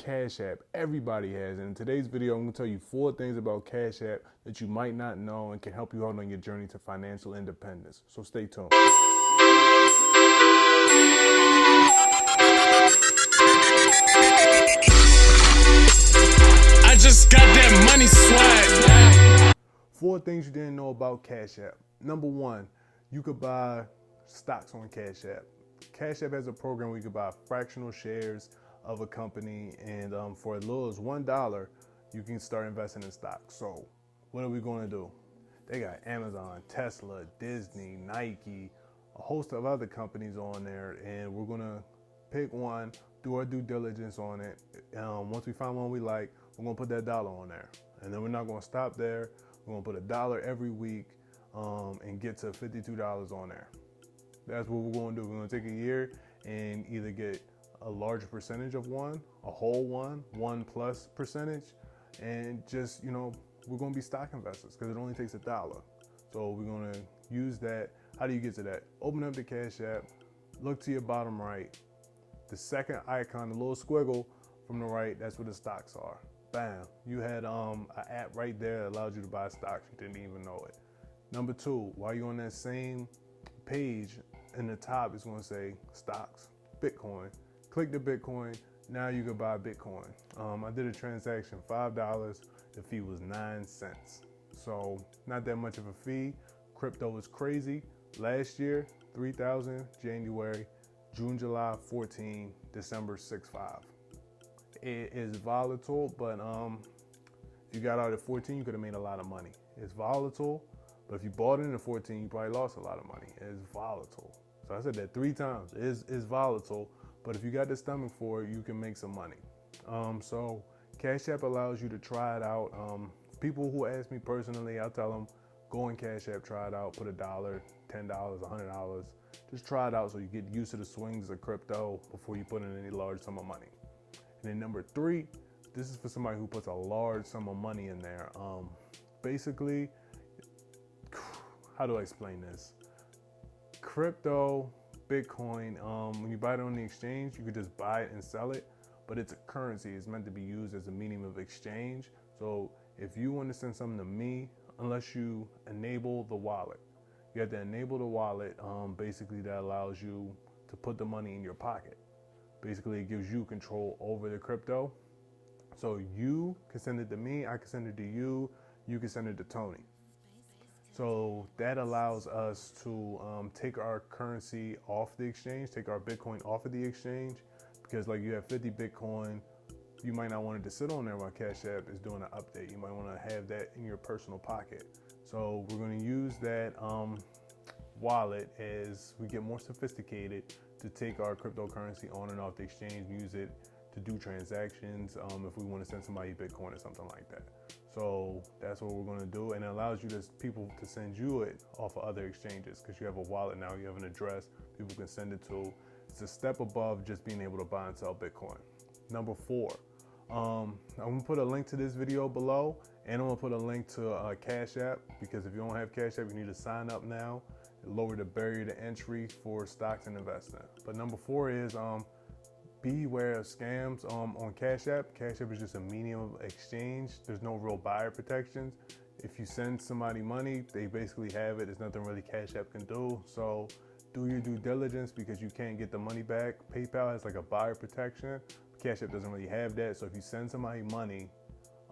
Cash App. Everybody has it. In today's video, I'm going to tell you 4 things about Cash App that you might not know and can help you out on your journey to financial independence. So stay tuned. I just got that money swag. 4 things you didn't know about Cash App. Number 1, you could buy stocks on Cash App. Cash App has a program where you can buy fractional shares of a company, and for as little as $1, you can start investing in stocks. So what are we going to do? They got Amazon, Tesla, Disney, Nike, a host of other companies on there, and we're going to pick one, do our due diligence on it. Once we find one we like, we're going to put that dollar on there. And then we're not going to stop there. We're going to put $1 every week and get to $52 on there. That's what we're going to do. We're going to take a year and either get a larger percentage of one, a whole one plus percentage, and just, we're going to be stock investors because it only takes $1. So we're going to use that. How do you get to that? Open up the Cash App, look to your bottom right. The second icon, the little squiggle from the right, that's where the stocks are. Bam, you had an app right there that allows you to buy stocks. You didn't even know it. Number 2, while you're on that same page, in the top, it's going to say stocks, Bitcoin. Click the Bitcoin. Now you can buy Bitcoin. I did a transaction, $5. The fee was 9 cents. So not that much of a fee. Crypto is crazy. Last year, 3,000, January, June, July, 14, December, 6.5. It is volatile, but if you got out at 14, you could have made a lot of money. It's volatile, but if you bought it at 14, you probably lost a lot of money. It's volatile. So I said that 3 times. It's volatile, but if you got the stomach for it, you can make some money. So Cash App allows you to try it out. People who ask me personally, I'll tell them, go on Cash App, try it out, put $1, $10, $100. Just try it out so you get used to the swings of crypto before you put in any large sum of money. And then number 3, this is for somebody who puts a large sum of money in there. Basically, how do I explain this? Crypto, Bitcoin, when you buy it on the exchange, you could just buy it and sell it, but it's a currency. It's meant to be used as a medium of exchange. So if you want to send something to me, unless you enable the wallet, you have to enable the wallet. Basically, that allows you to put the money in your pocket. Basically, it gives you control over the crypto. So you can send it to me, I can send it to you, you can send it to Tony. So that allows us to take our currency off the exchange, take our Bitcoin off of the exchange, because like you have 50 Bitcoin, you might not want it to sit on there while Cash App is doing an update. You might want to have that in your personal pocket. So we're going to use that wallet as we get more sophisticated to take our cryptocurrency on and off the exchange, use it to do transactions if we want to send somebody Bitcoin or something like that. So that's what we're going to do, and it allows you people to send you it off of other exchanges because you have a wallet now, you have an address people can send it to. It's a step above just being able to buy and sell Bitcoin. Number 4, I'm going to put a link to this video below, and I'm going to put a link to Cash App, because if you don't have Cash App, you need to sign up now. Lower the barrier to entry for stocks and investing. But number 4 is beware of scams on Cash App. Cash App is just a medium of exchange. There's no real buyer protections. If you send somebody money, they basically have it. There's nothing really Cash App can do. So do your due diligence because you can't get the money back. PayPal has like a buyer protection. Cash App doesn't really have that. So if you send somebody money,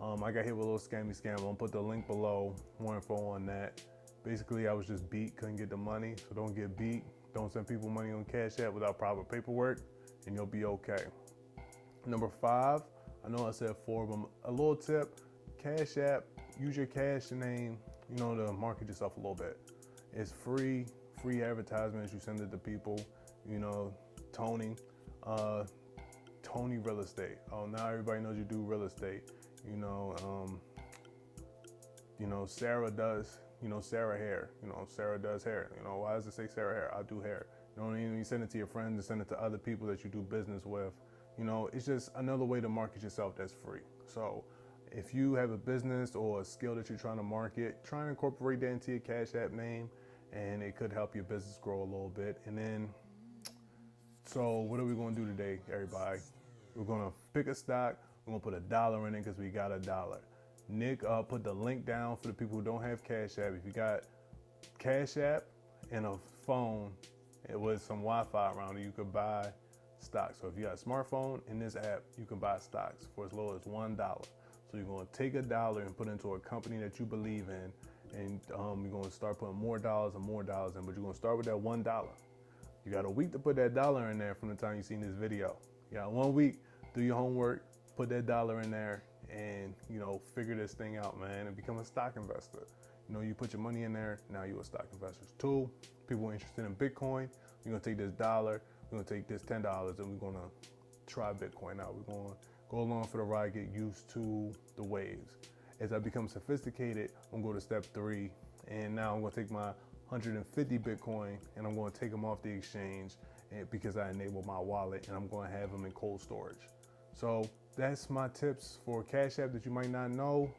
I got hit with a little scam. I'm gonna put the link below, more info on that. Basically, I was just beat, couldn't get the money, so don't get beat. Don't send people money on Cash App without proper paperwork, and you'll be okay. Number 5, I know I said 4, but a little tip, Cash App, use your cash name, to market yourself a little bit. It's free advertisements, you send it to people, Tony Real Estate. Oh, now everybody knows you do real estate. Sarah does, Sarah hair, Sarah does hair. Why does it say Sarah hair? I do hair. You send it to your friends and send it to other people that you do business with. It's just another way to market yourself that's free. So if you have a business or a skill that you're trying to market, try and incorporate that into your Cash App name, and it could help your business grow a little bit. And then, so what are we going to do today, everybody? We're going to pick a stock. We're gonna put $1 in it because we got $1. Nick put the link down for the people who don't have Cash App. If you got Cash App and a phone with some Wi-Fi around it, you could buy stocks. So if you got a smartphone in this app, you can buy stocks for as low as $1. So you're gonna take $1 and put into a company that you believe in, and you're gonna start putting more dollars and more dollars in, but you're gonna start with that $1. You got a week to put that $1 in there from the time you've seen this video. You got 1 week, do your homework, put that $1 in there, and figure this thing out, man, and become a stock investor. You put your money in there, now you're a stock investor. 2, people interested in Bitcoin, you're gonna take this $1, we're gonna take this $10, and we're gonna try Bitcoin out. We're gonna go along for the ride, get used to the waves. As I become sophisticated, I'm gonna go to step 3, and now I'm gonna take my 150 Bitcoin and I'm gonna take them off the exchange because I enabled my wallet, and I'm gonna have them in cold storage. So that's my tips for Cash App that you might not know.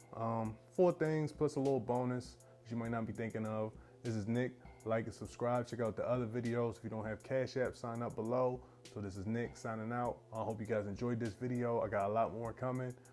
4 things plus a little bonus that you might not be thinking of. This is Nick. Like and subscribe. Check out the other videos. If you don't have Cash App, sign up below. So this is Nick signing out. I hope you guys enjoyed this video. I got a lot more coming.